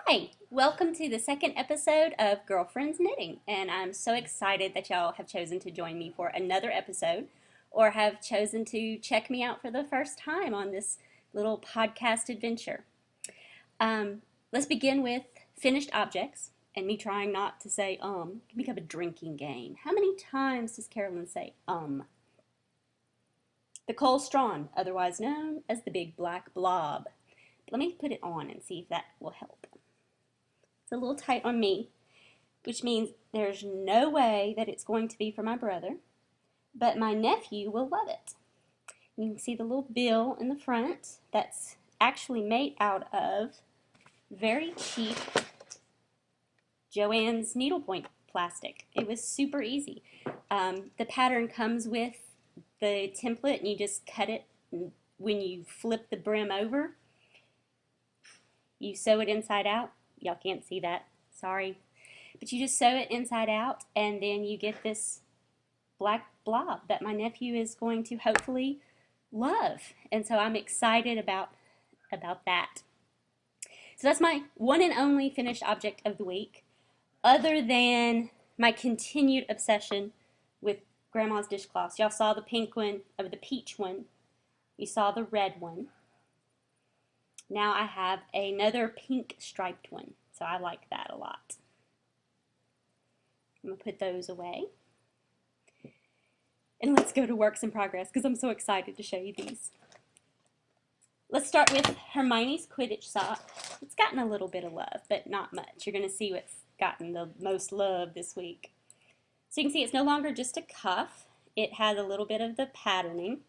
Hi, welcome to the second episode of Girlfriends Knitting, and I'm so excited that y'all have chosen to join me for another episode or have chosen to check me out for the first time on this little podcast adventure. Let's begin with finished objects and me trying not to say It can become a drinking game. How many times does Carolyn say The Cole Strawn, otherwise known as the Big Black Blob. Let me put it on and see if that will help. It's a little tight on me, which means there's no way that it's going to be for my brother, but my nephew will love it. You can see the little bill in the front that's actually made out of very cheap Joann's needlepoint plastic. It was super easy. The pattern comes with the template and you just cut it when you flip the brim over. You sew it inside out. Y'all can't see that, sorry. But you just sew it inside out and then you get this black blob that my nephew is going to hopefully love. And so I'm excited about that. So that's my one and only finished object of the week, other than my continued obsession with Grandma's dishcloths. Y'all saw the pink one, or the peach one. You saw the red one. Now I have another pink striped one, so I like that a lot. I'm going to put those away. And let's go to works in progress because I'm so excited to show you these. Let's start with Hermione's Quidditch sock. It's gotten a little bit of love, but not much. You're going to see what's gotten the most love this week. So you can see it's no longer just a cuff. It has a little bit of the patterning.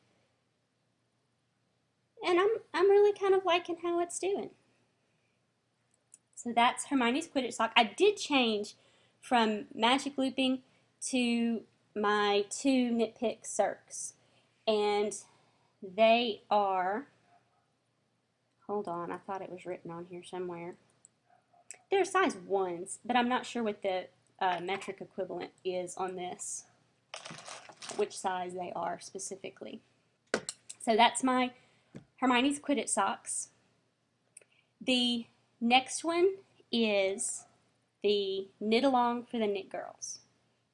And I'm really kind of liking how it's doing. So that's Hermione's Quidditch sock. I did change from magic looping to my two Knit Pick Circs. And they are, hold on, I thought it was written on here somewhere. They're size 1s, but I'm not sure what the metric equivalent is on this, which size they are specifically. So that's my Hermione's Quidditch socks. The next one is the Knit Along for the Knit Girls.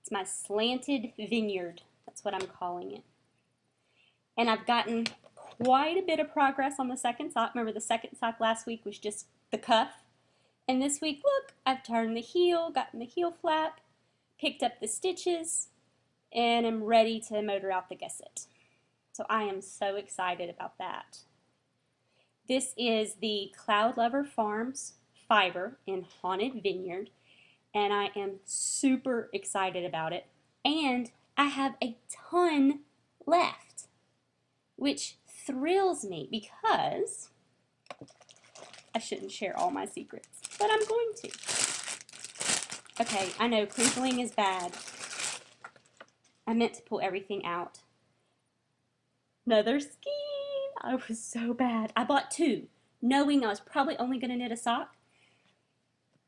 It's my slanted vineyard. That's what I'm calling it. And I've gotten quite a bit of progress on the second sock. Remember, the second sock last week was just the cuff. And this week, look, I've turned the heel, gotten the heel flap, picked up the stitches, and I'm ready to motor out the gusset. So I am so excited about that. This is the Cloud Lover Farms fiber in Haunted Vineyard, and I am super excited about it. And I have a ton left, which thrills me because I shouldn't share all my secrets, but I'm going to. Okay, I know crinkling is bad. I meant to pull everything out. Another skein. I was so bad. I bought 2, knowing I was probably only going to knit a sock.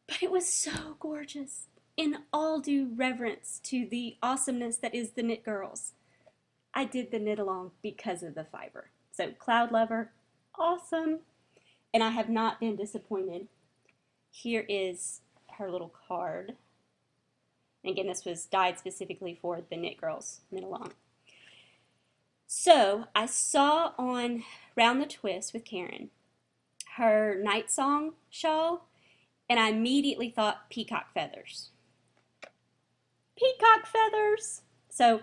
But it was so gorgeous. In all due reverence to the awesomeness that is the Knit Girls, I did the knit along because of the fiber. So Cloud Lover, awesome. And I have not been disappointed. Here is her little card. And again, this was dyed specifically for the Knit Girls Knit Along. So I saw on Round the Twist with Karen her Night Song shawl, and I immediately thought peacock feathers. Peacock feathers! So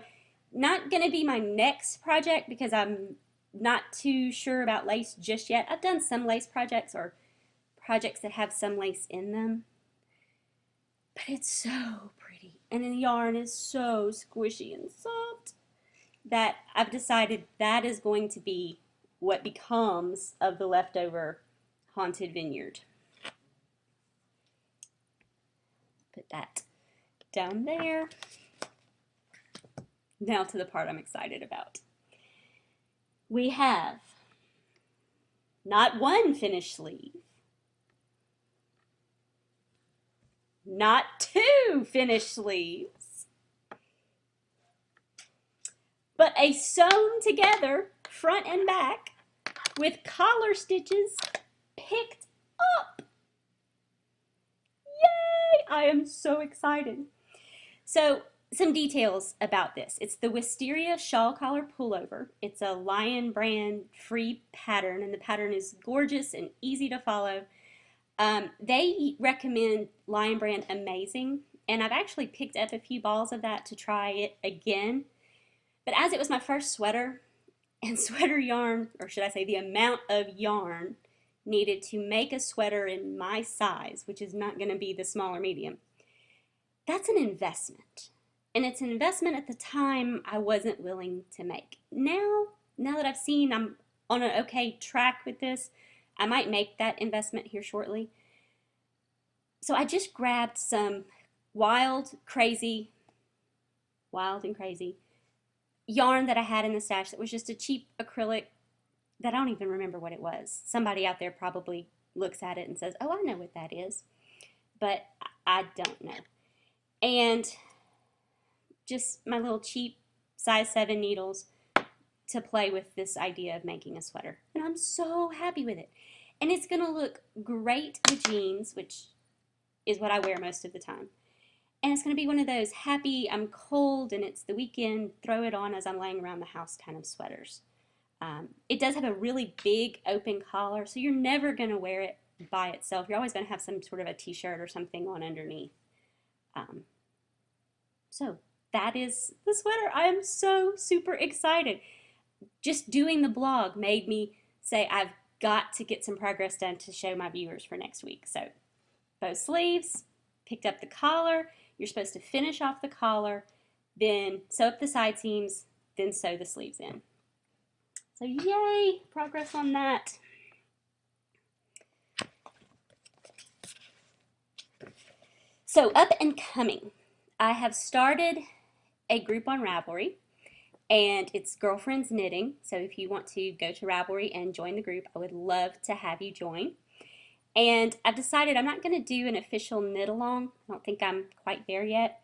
not going to be my next project because I'm not too sure about lace just yet. I've done some lace projects or projects that have some lace in them. But it's so pretty. And the yarn is so squishy and soft that I've decided that is going to be what becomes of the leftover Haunted Vineyard. Put that down there. Now to the part I'm excited about. We have not one finished sleeve, not 2 finished sleeves, but a sewn together front and back with collar stitches picked up. I am so excited. So, some details about this. It's the Wisteria Shawl Collar Pullover. It's a Lion brand free pattern, and the pattern is gorgeous and easy to follow. They recommend Lion Brand Amazing, and I've actually picked up a few balls of that to try it again. But as it was my first sweater, and sweater yarn, or should I say the amount of yarn needed to make a sweater in my size, which is not going to be the small or medium, that's an investment. And it's an investment at the time I wasn't willing to make. Now that I've seen I'm on an okay track with this, I might make that investment here shortly. So I just grabbed some wild and crazy yarn that I had in the stash that was just a cheap acrylic that I don't even remember what it was. Somebody out there probably looks at it and says, oh, I know what that is. But I don't know. And just my little cheap size 7 needles to play with this idea of making a sweater. And I'm so happy with it. And it's going to look great with jeans, which is what I wear most of the time. And it's going to be one of those happy, I'm cold and it's the weekend, throw it on as I'm laying around the house kind of sweaters. It does have a really big open collar, so you're never going to wear it by itself. You're always going to have some sort of a t-shirt or something on underneath. So that is the sweater. I am so super excited. Just doing the blog made me say I've got to get some progress done to show my viewers for next week. So both sleeves, picked up the collar. You're supposed to finish off the collar, then sew up the side seams, then sew the sleeves in. So yay, progress on that. So up and coming, I have started a group on Ravelry, and it's Girlfriends Knitting. So if you want to go to Ravelry and join the group, I would love to have you join. And I've decided I'm not going to do an official knit along. I don't think I'm quite there yet.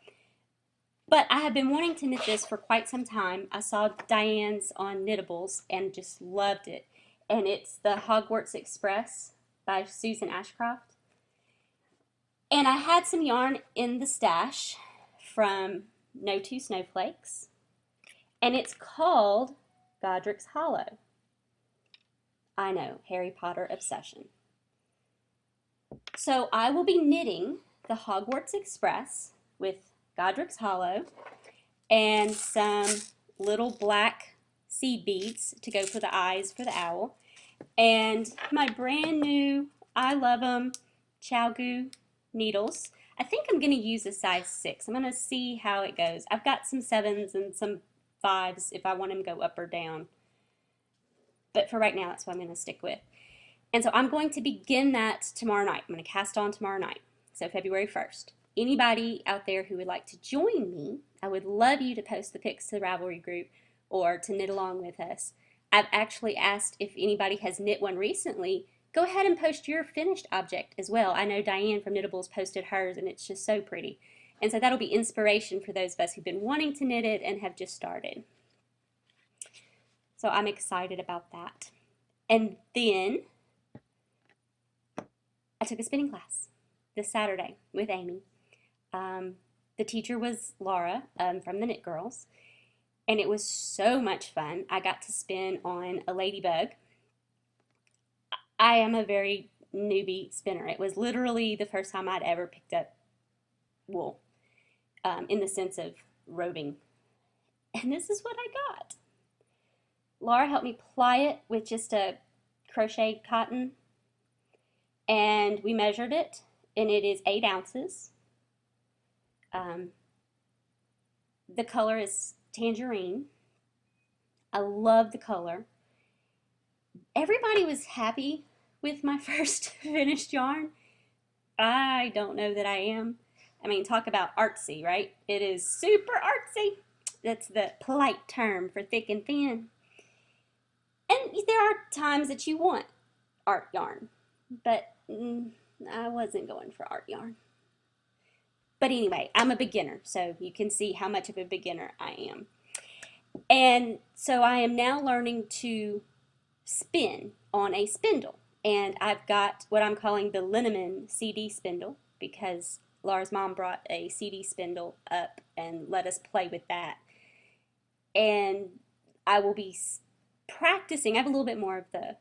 But I have been wanting to knit this for quite some time. I saw Diane's on Knittables and just loved it. And it's the Hogwarts Express by Susan Ashcroft. And I had some yarn in the stash from No Two Snowflakes. And it's called Godric's Hollow. I know, Harry Potter obsession. So I will be knitting the Hogwarts Express with Godric's Hollow and some little black seed beads to go for the eyes for the owl. And my brand new, I love them, ChiaoGoo needles. I think I'm going to use a size 6. I'm going to see how it goes. I've got some 7s and some 5s if I want them to go up or down. But for right now, that's what I'm going to stick with. And so I'm going to begin that tomorrow night. I'm going to cast on tomorrow night, so February 1st. Anybody out there who would like to join me, I would love you to post the pics to the Ravelry group or to knit along with us. I've actually asked if anybody has knit one recently. Go ahead and post your finished object as well. I know Diane from Knittables posted hers, and it's just so pretty. And so that'll be inspiration for those of us who've been wanting to knit it and have just started. So I'm excited about that. And then I took a spinning class this Saturday with Amy. The teacher was Laura from the Knit Girls, and it was so much fun. I got to spin on a ladybug. I am a very newbie spinner. It was literally the first time I'd ever picked up wool in the sense of roving. And this is what I got. Laura helped me ply it with just a crocheted cotton, and we measured it, and it is 8 ounces. The color is tangerine. I love the color. Everybody was happy with my first finished yarn. I don't know that I am. I mean, talk about artsy, right? It is super artsy. That's the polite term for thick and thin. And there are times that you want art yarn, but I wasn't going for art yarn. But anyway, I'm a beginner, so you can see how much of a beginner I am. And so I am now learning to spin on a spindle. And I've got what I'm calling the Linneman CD spindle, because Laura's mom brought a CD spindle up and let us play with that. And I will be practicing. I have a little bit more of the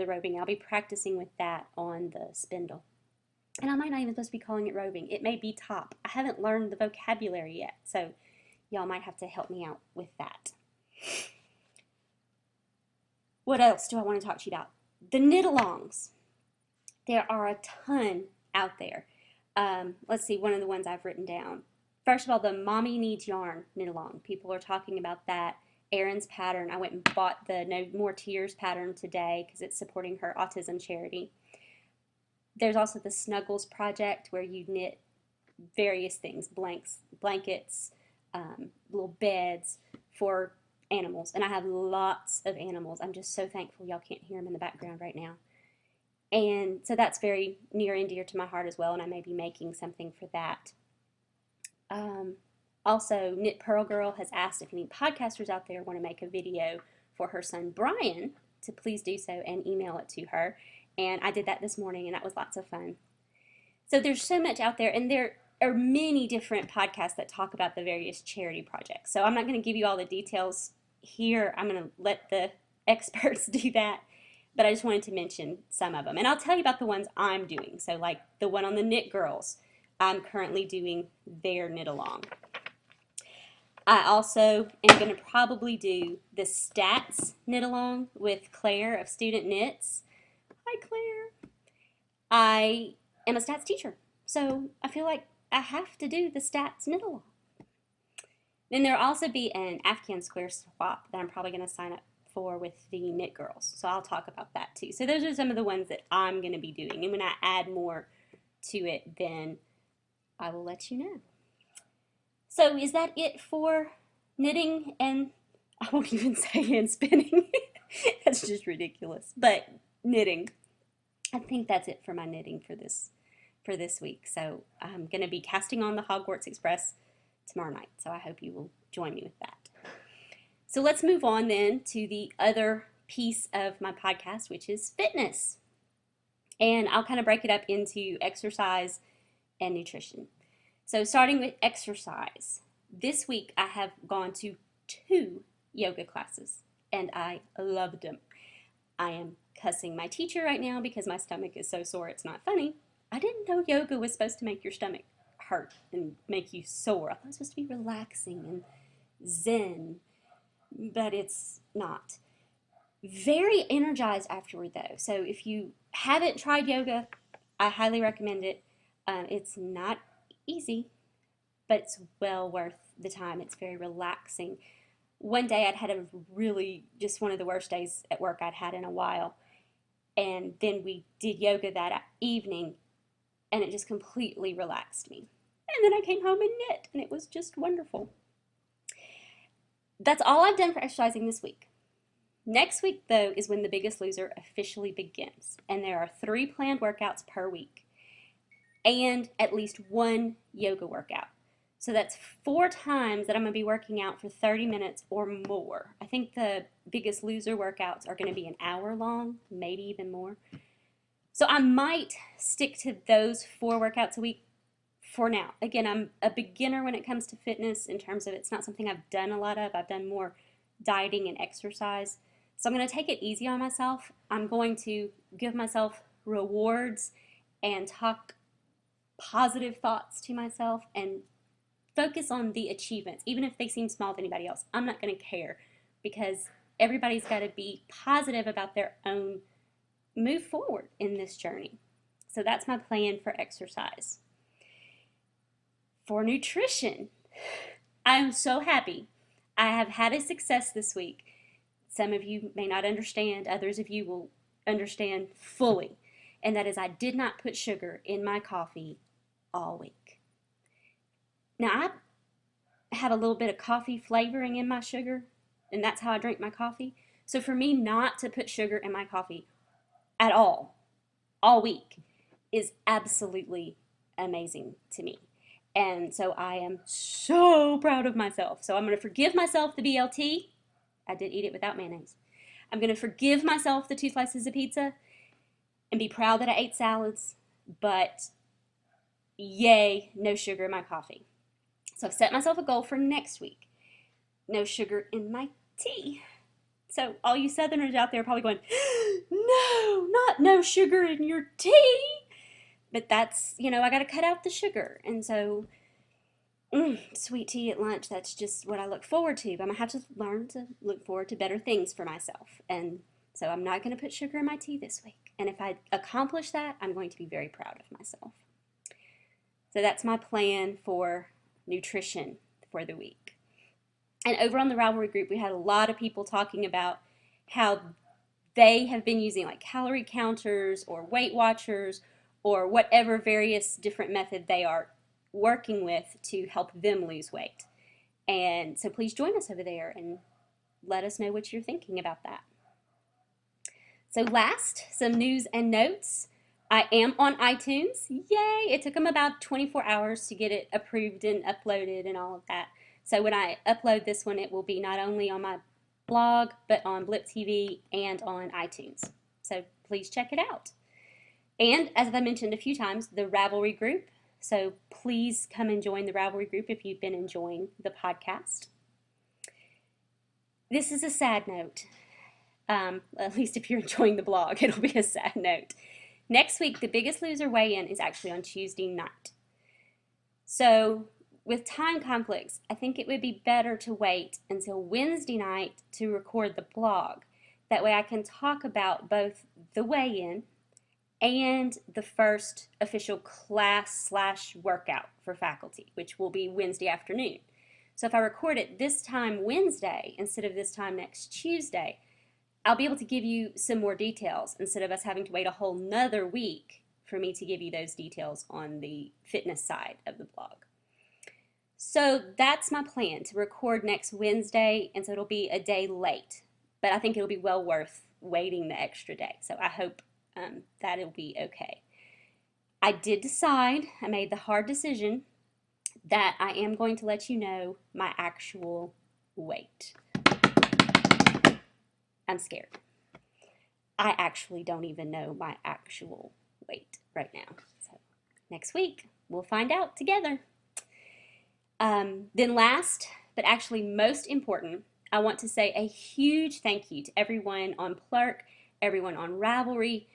roving. I'll be practicing with that on the spindle. And I might not even supposed to be calling it roving. It may be top. I haven't learned the vocabulary yet, so y'all might have to help me out with that. What else do I want to talk to you about? The knit-alongs. There are a ton out there. Let's see, one of the ones I've written down. First of all, the Mommy Needs Yarn knit-along. People are talking about that. Erin's pattern. I went and bought the No More Tears pattern today because it's supporting her autism charity. There's also the Snuggles project where you knit various things, blankets, little beds for animals. And I have lots of animals. I'm just so thankful y'all can't hear them in the background right now. And so that's very near and dear to my heart as well, and I may be making something for that. Also, Knit Pearl Girl has asked if any podcasters out there want to make a video for her son Brian, to please do so and email it to her. And I did that this morning, and that was lots of fun. So there's so much out there, and there are many different podcasts that talk about the various charity projects. So I'm not going to give you all the details here. I'm going to let the experts do that. But I just wanted to mention some of them. And I'll tell you about the ones I'm doing. So like the one on the Knit Girls, I'm currently doing their knit-along. I also am going to probably do the Stats knit-along with Claire of Student Knits. Hi, Claire. I am a stats teacher, so I feel like I have to do the Stats knit-along. Then there'll also be an Afghan square swap that I'm probably going to sign up for with the Knit Girls, so I'll talk about that too. So those are some of the ones that I'm going to be doing, and when I add more to it, then I will let you know. So is that it for knitting and, I won't even say hand spinning. That's just ridiculous. But knitting. I think that's it for my knitting for this week. So I'm going to be casting on the Hogwarts Express tomorrow night. So I hope you will join me with that. So let's move on then to the other piece of my podcast, which is fitness. And I'll kind of break it up into exercise and nutrition. So starting with exercise, this week I have gone to 2 yoga classes, and I loved them. I am cussing my teacher right now because my stomach is so sore it's not funny. I didn't know yoga was supposed to make your stomach hurt and make you sore. I thought it was supposed to be relaxing and zen, but it's not. Very energized afterward though. So if you haven't tried yoga, I highly recommend it. It's not easy, but it's well worth the time. It's very relaxing. One day I'd had a really, just one of the worst days at work I'd had in a while. And then we did yoga that evening, and it just completely relaxed me. And then I came home and knit, and it was just wonderful. That's all I've done for exercising this week. Next week, though, is when The Biggest Loser officially begins. And there are 3 planned workouts per week, and at least 1 yoga workout. So that's 4 times that I'm going to be working out for 30 minutes or more. I think the Biggest Loser workouts are going to be an hour long, maybe even more. So I might stick to those 4 workouts a week for now. Again, I'm a beginner when it comes to fitness in terms of it's not something I've done a lot of. I've done more dieting and exercise. So I'm going to take it easy on myself. I'm going to give myself rewards and talk positive thoughts to myself and focus on the achievements, even if they seem small to anybody else. I'm not going to care because everybody's got to be positive about their own move forward in this journey. So that's my plan for exercise. For nutrition, I am so happy. I have had a success this week. Some of you may not understand, others of you will understand fully. And that is I did not put sugar in my coffee all week. Now, I have a little bit of coffee flavoring in my sugar, and that's how I drink my coffee. So for me not to put sugar in my coffee at all week, is absolutely amazing to me. And so I am so proud of myself. So I'm going to forgive myself the BLT. I did eat it without mayonnaise. I'm going to forgive myself the 2 slices of pizza and be proud that I ate salads, but yay, no sugar in my coffee. So I've set myself a goal for next week. No sugar in my tea. So all you Southerners out there are probably going, no, not no sugar in your tea. But that's, I got to cut out the sugar. And so, sweet tea at lunch, that's just what I look forward to. But I'm going to have to learn to look forward to better things for myself. And so I'm not going to put sugar in my tea this week. And if I accomplish that, I'm going to be very proud of myself. So that's my plan for nutrition for the week. And over on the Ravelry group, we had a lot of people talking about how they have been using like calorie counters or Weight Watchers or whatever various different method they are working with to help them lose weight. And so please join us over there and let us know what you're thinking about that. So last, some news and notes. I am on iTunes. Yay! It took them about 24 hours to get it approved and uploaded and all of that. So when I upload this one, it will be not only on my blog, but on Blip TV and on iTunes. So please check it out. And as I mentioned a few times, the Ravelry group. So please come and join the Ravelry group if you've been enjoying the podcast. This is a sad note. At least if you're enjoying the blog, it'll be a sad note. Next week, the Biggest Loser weigh-in is actually on Tuesday night. So with time conflicts, I think it would be better to wait until Wednesday night to record the blog. That way I can talk about both the weigh-in and the first official class/workout for faculty, which will be Wednesday afternoon. So if I record it this time Wednesday instead of this time next Tuesday, I'll be able to give you some more details instead of us having to wait a whole nother week for me to give you those details on the fitness side of the blog. So that's my plan, to record next Wednesday, and so it'll be a day late, but I think it'll be well worth waiting the extra day. So I hope that it'll be okay. I did decide, I made the hard decision that I am going to let you know my actual weight. I'm scared. I actually don't even know my actual weight right now. So next week, we'll find out together. Then last, but actually most important, I want to say a huge thank you to everyone on Plurk, everyone on Ravelry.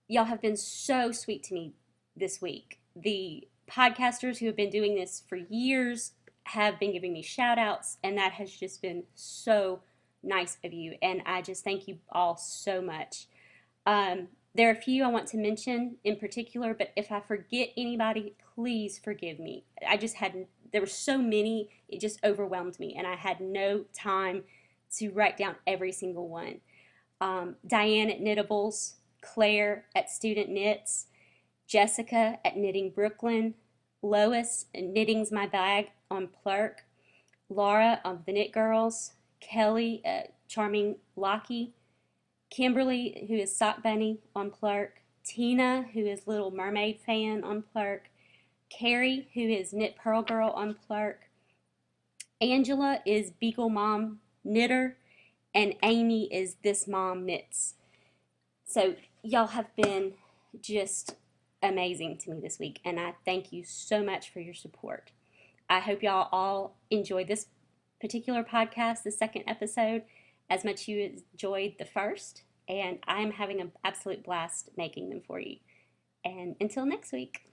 Y'all have been so sweet to me this week. The podcasters who have been doing this for years have been giving me shout outs, and that has just been so nice of you, and I just thank you all so much. There are a few I want to mention in particular, but if I forget anybody, please forgive me. There were so many, it just overwhelmed me, and I had no time to write down every single one. Diane at Knittables, Claire at Student Knits, Jessica at Knitting Brooklyn, Lois at Knitting's My Bag on Plurk, Laura of the Knit Girls, Kelly at Charming Lockie, Kimberly, who is Sock Bunny on Plurk, Tina, who is Little Mermaid fan on Plurk, Carrie, who is Knit Pearl Girl on Plurk, Angela is Beagle Mom Knitter, and Amy is This Mom Knits. So y'all have been just amazing to me this week, and I thank you so much for your support. I hope y'all all enjoy this particular podcast, the second episode, as much you enjoyed the first, and I'm having an absolute blast making them for you. And until next week.